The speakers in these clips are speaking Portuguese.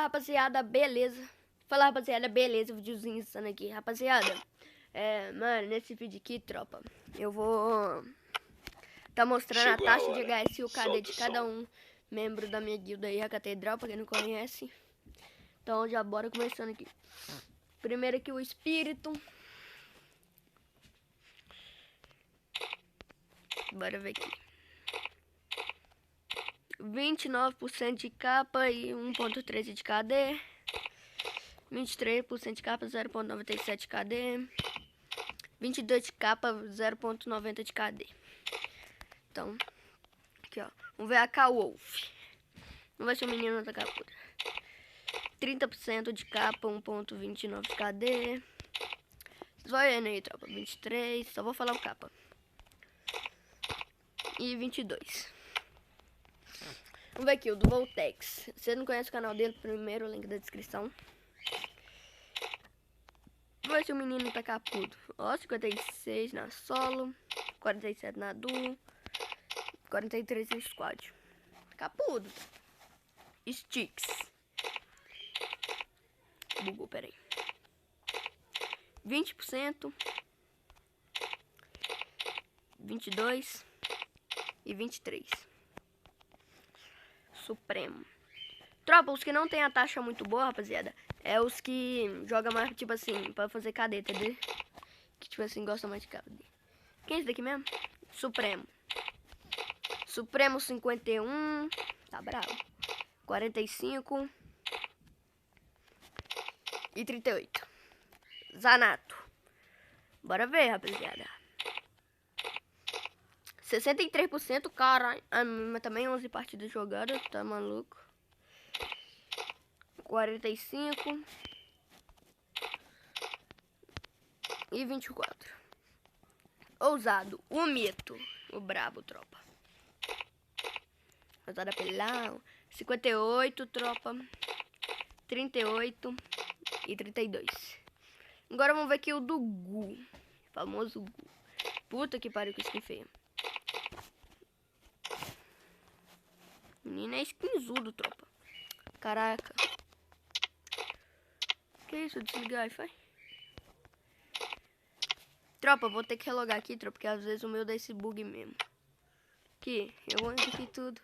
rapaziada, beleza? Fala, rapaziada, beleza? Videozinho insano aqui, rapaziada. Mano, nesse vídeo aqui, tropa, eu vou tá mostrando a taxa de HS e o KD de cada um membro da minha guilda aí, a Catedral, pra quem não conhece. Então já bora começando aqui. Primeiro aqui o Espírito. Bora ver aqui. 29% de capa e 1.13 de KD. 23% de capa, 0.97 de KD. 22 de capa, 0.90 de KD. Então, aqui ó. Vamos ver a K-Wolf. Não vai ser o menino da captura. 30% de capa, 1.29 de KD. Vocês vão vendo aí, tropa. 23, só vou falar o capa. E 22. Vamos ver aqui, o do Voltex. Se você não conhece o canal dele, primeiro link da descrição. Vai ser o menino tá capudo. Ó, 56 na solo, 47 na duo, 43 em squad. Capudo. Sticks. Bugou, peraí. 20%. 22 e 23. Supremo. Tropa, os que não tem a taxa muito boa, rapaziada, é os que jogam mais, tipo assim, pra fazer KD, entendeu? Que, tipo assim, gostam mais de KD. Quem é esse daqui mesmo? Supremo. Supremo 51. Tá bravo. 45. E 38. Zanato. Bora ver, rapaziada. 63%, caralho. Mas também 11 partidas jogadas, tá maluco? 45 e 24. Ousado, o mito, o brabo, tropa. Ousado apelão. 58, tropa. 38 e 32. Agora vamos ver aqui o do Gu. Famoso Gu. Puta que pariu, que skin feia. Menina é skinzudo, tropa. Caraca. Que isso? Desligar Wi-Fi? Tropa, vou ter que relogar aqui, tropa, porque às vezes o meu dá esse bug mesmo. Aqui, eu vou entrar aqui tudo.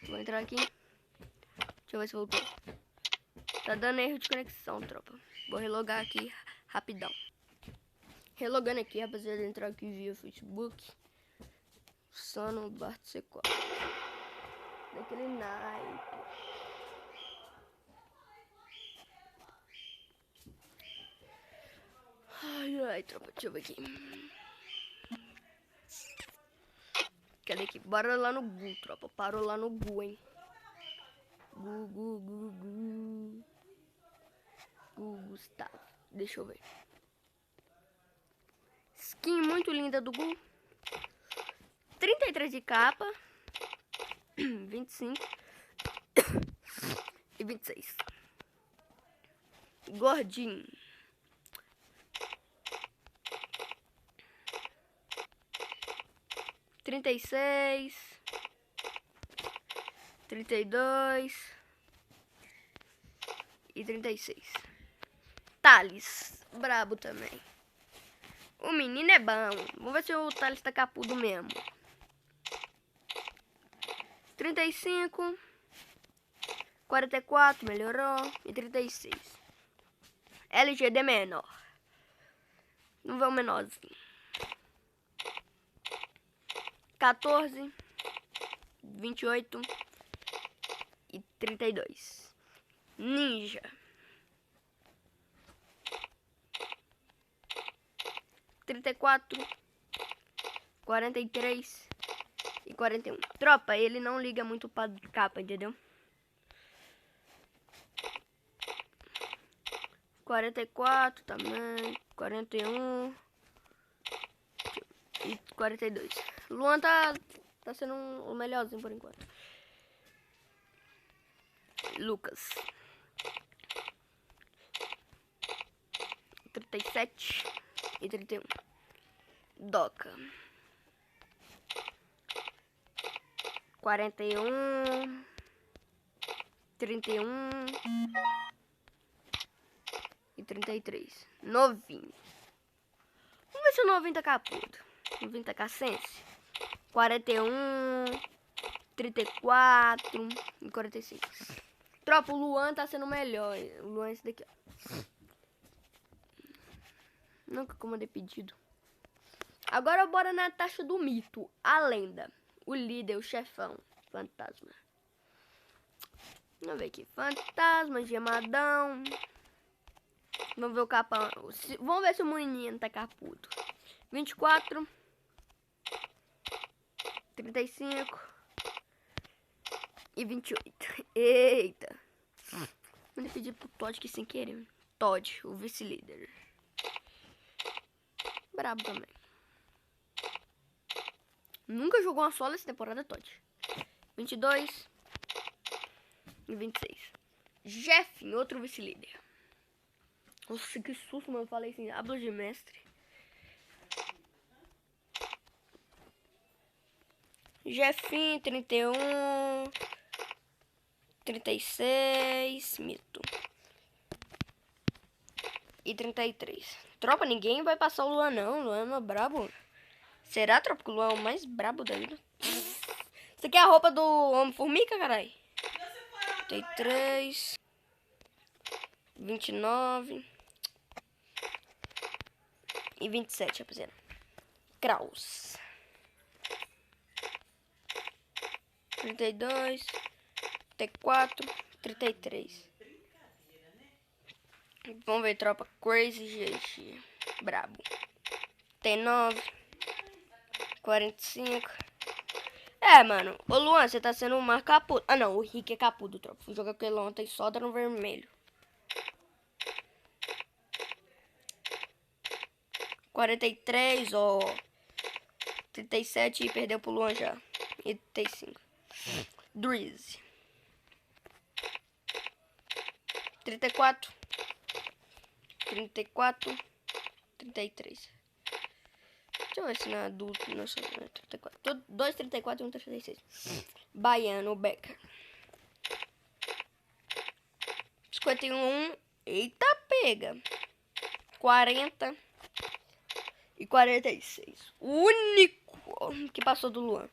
Vou entrar aqui. Deixa eu ver se voltou. Tá dando erro de conexão, tropa. Vou relogar aqui rapidão. Relogando aqui, rapaziada, entrar aqui via Facebook. Sono Bart C4. Daquele naipe. Ai, tropa, deixa eu ver aqui. Cadê aqui? Bora lá no Gu, tropa. Parou lá no Gu, hein. Gu, Gustavo. Deixa eu ver. Skin muito linda do Gu. 33 de capa. 25. E 26. Gordinho. 36, 32 e 36. Thales, brabo também. O menino é bom. Vamos ver se o Thales tá capudo mesmo. 35, 44, melhorou. E 36. LGD menor. Vamos ver o menorzinho. 14, 28 e 32. Ninja. 34, 43 e 41. Tropa, ele não liga muito pra capa, entendeu? 44 também. 41 e 42. Luan tá sendo o melhorzinho por enquanto. Lucas. 37 e 31. Doca. 41 31 e 33. Novinho. Vamos ver se o novinho tá capudo. O novinho tá cacense. 41, 34 e 45. Tropa, o Luan tá sendo melhor. O Luan é esse daqui, ó. Nunca comandei pedido. Agora bora na taxa do mito. A lenda. O líder, o chefão. Fantasma. Vamos ver aqui. Fantasma, gemadão. Vamos ver o capão. Vamos ver se o menino tá capudo. 24. 35. E 28. Eita. Vou pedir pro Todd aqui sem querer. Todd, o vice-líder. Brabo também. Nunca jogou uma solo essa temporada, Todd. 22. E 26. Jeff, outro vice-líder. Nossa, que susto, mano. Eu falei assim, hablo de mestre. Jeffinho, 31. 36. Mito. E 33. Tropa, ninguém vai passar o Luan, não. O Luan é brabo. Será, tropa, que o Luan é o mais brabo da vida? Isso aqui é a roupa do Homem-Formiga, caralho. 33. 29. E 27, rapaziada. Kraus. 32. 34. 33. Vamos ver, tropa. Crazy gente. Brabo. T9. 45. É, mano. Ô, Luan, você tá sendo um mar capudo. Ah, não. O Rick é capudo, tropa. Fui jogar com ele ontem só no vermelho. 43, ó. 37 e perdeu pro Luan já. E 35. Drizzy. 34. 34. 33. Deixa eu ver se na adulto. Não sou 34. 2, 34 e 1, 36. Baiano, Becker. 51. Eita, pega. 40. E 46. O único que passou do Luan.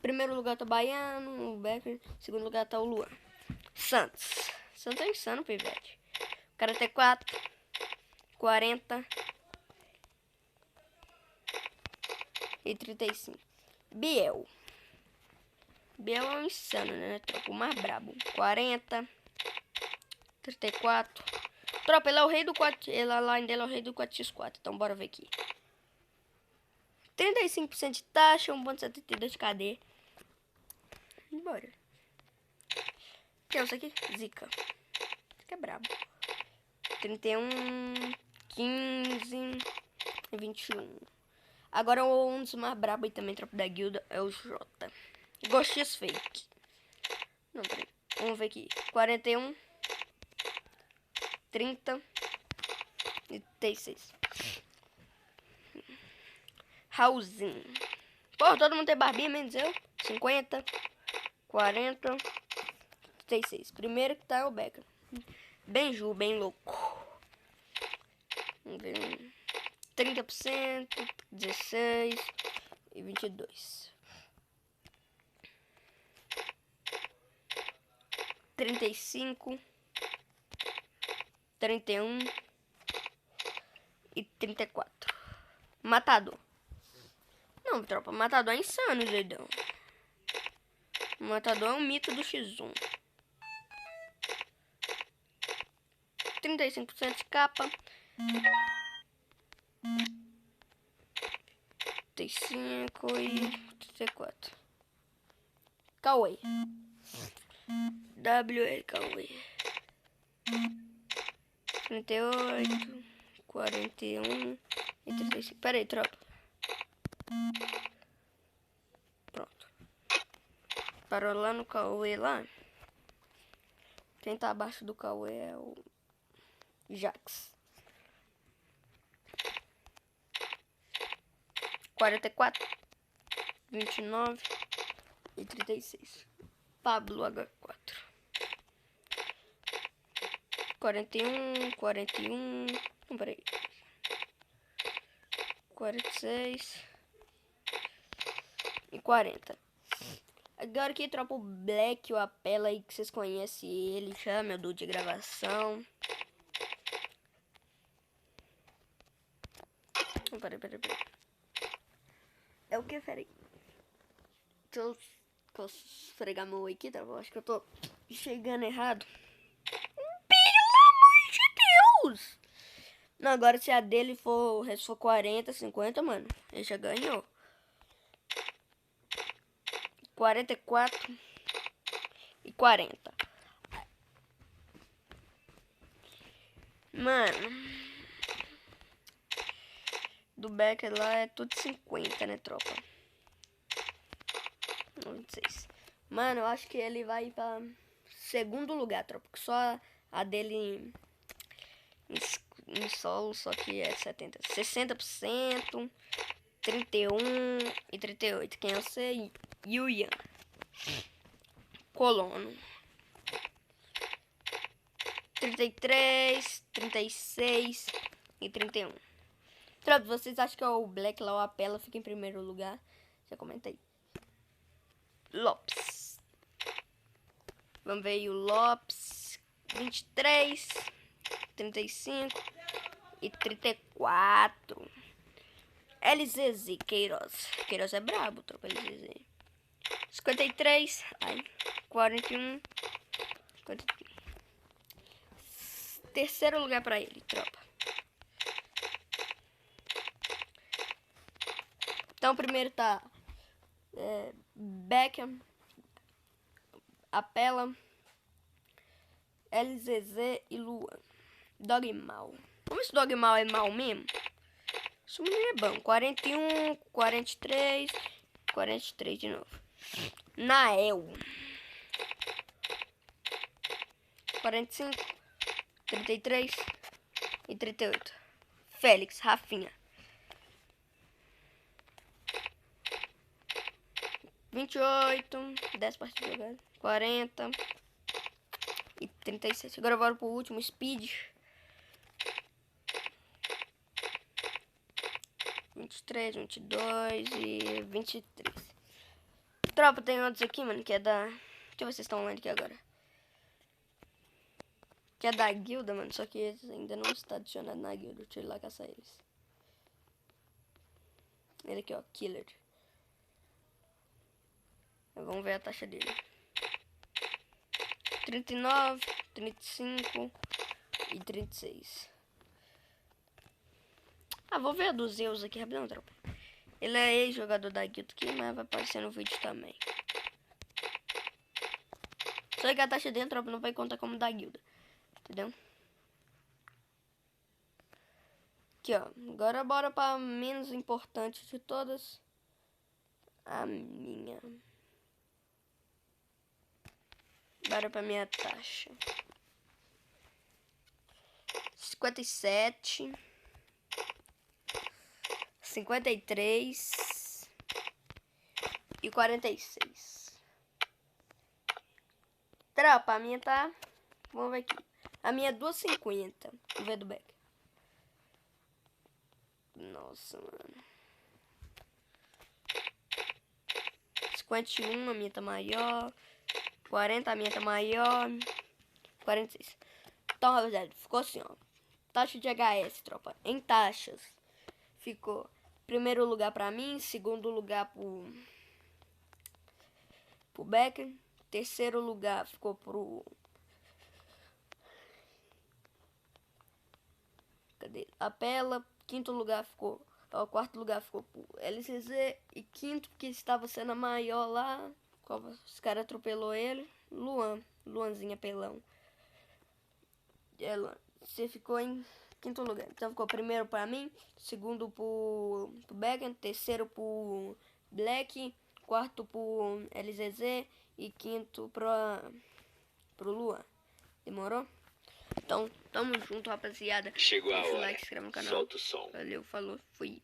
Primeiro lugar tá Baiano, o Becker. Segundo lugar tá o Luan. Santos. Santos é insano, pivete. 44. 40. E 35. Biel. Biel é um insano, né? Tropa, o mais brabo. 40. 34. Tropa, ele é o rei do 4. Ele, a line dele é o rei do 4x4. Então bora ver aqui. 35% de taxa, 1.72 de KD. Bora. O que é isso aqui? Zica. Isso aqui é brabo. 31, 15 e 21. Agora um dos mais brabos e também tropa da guilda é o J. Ghost Fake. Não, peraí. Vamos ver aqui. 41, 30 e 36. Raulzinho. Pô, todo mundo tem barbinha, menos eu. 50, 40, 36. Primeiro que tá é o Becker. Benju, bem louco. Vamos ver. 30%, 16 e 22. 35, 31 e 34. Matador. Não, tropa, Matador é insano, doidão. Matador é um mito do X1. 35% de capa. 35 e 34. Cauê. W Cauê. 38, 41 e 35. Pera aí, tropa. Pronto. Parou lá no Cauê lá. Quem tá abaixo do Cauê é o Jax. 44, 29 e 36. Pablo H4. 41, 41. Não, peraí. 46 e 40. Agora que tropa o Black, o Apela aí, que vocês conhecem ele já, meu dude de gravação. Peraí. É o que, peraí? Deixa eu esfregar meu olho aqui, tá? Eu acho que eu tô chegando errado. Pelo amor de Deus! Não, agora se a dele for 40, 50, mano, ele já ganhou. 44 e 40. Mano, do Becker lá é tudo 50, né, tropa? 26. Mano, eu acho que ele vai pra segundo lugar, tropa. Porque só a dele em solo, só que é 60%, 31 e 38. Quem é você? Yuyan. Colono. 33, 36 e 31. Tropa, vocês acham que é o Black lá, o Apela, fica em primeiro lugar? Já comenta aí. Lopes. Vamos ver aí o Lopes. 23, 35 e 34. LZZ, Queiroz. Queiroz é brabo, tropa LZZ. 53, ai, 41, 43. Terceiro lugar pra ele, tropa. Então, primeiro tá Beckham, Apela, LZZ e Luan. Dogmal. Vamos ver se Dogmal é mal mesmo. Esse menino é bom. 41, 43, 43 de novo. Nael. 45, 33 e 38. Félix, Rafinha. 28, 10 partidas jogadas. 40 e 37. Agora bora pro último, Speed. 23, 22 e 23. Tropa, tem outros aqui, mano, que é da... Deixa eu ver se vocês estão online aqui agora. Que é da guilda, mano, só que eles ainda não está adicionado na guilda. Deixa eu ir lá caçar eles. Ele aqui, ó, Killer. Vamos ver a taxa dele. 39, 35 e 36. Ah, vou ver a dos Zeus aqui, rapidão, tropa. Ele é ex-jogador da guilda aqui, mas vai aparecer no vídeo também. Só que a taxa dele, tropa, não vai contar como da guilda. Entendeu? Aqui, ó. Agora bora pra menos importante de todas. A minha. Bora pra minha taxa. 57. 53. E 46. Tropa, a minha tá... Vamos ver aqui. A minha é 2,50. Vamos ver do Beck. Nossa, mano. 51, a minha tá maior. 40, a minha tá maior. 46. Então, rapaziada, ficou assim, ó. Taxa de HS, tropa. Em taxas. Ficou primeiro lugar pra mim. Segundo lugar pro Becker. Terceiro lugar ficou pro... Cadê? Apela. Quinto lugar ficou... O quarto lugar ficou pro LCZ. E quinto, que estava sendo a maior lá. Os caras atropelou ele. Luanzinho apelão. Você ficou em quinto lugar. Então ficou primeiro pra mim. Segundo pro Beckham. Terceiro pro Black. Quarto pro LZZ. E quinto pro Luan. Demorou? Então, tamo junto, rapaziada. Chegou a Deixa o hora. like, se inscreve no canal. Solta o som. Valeu, falou, fui.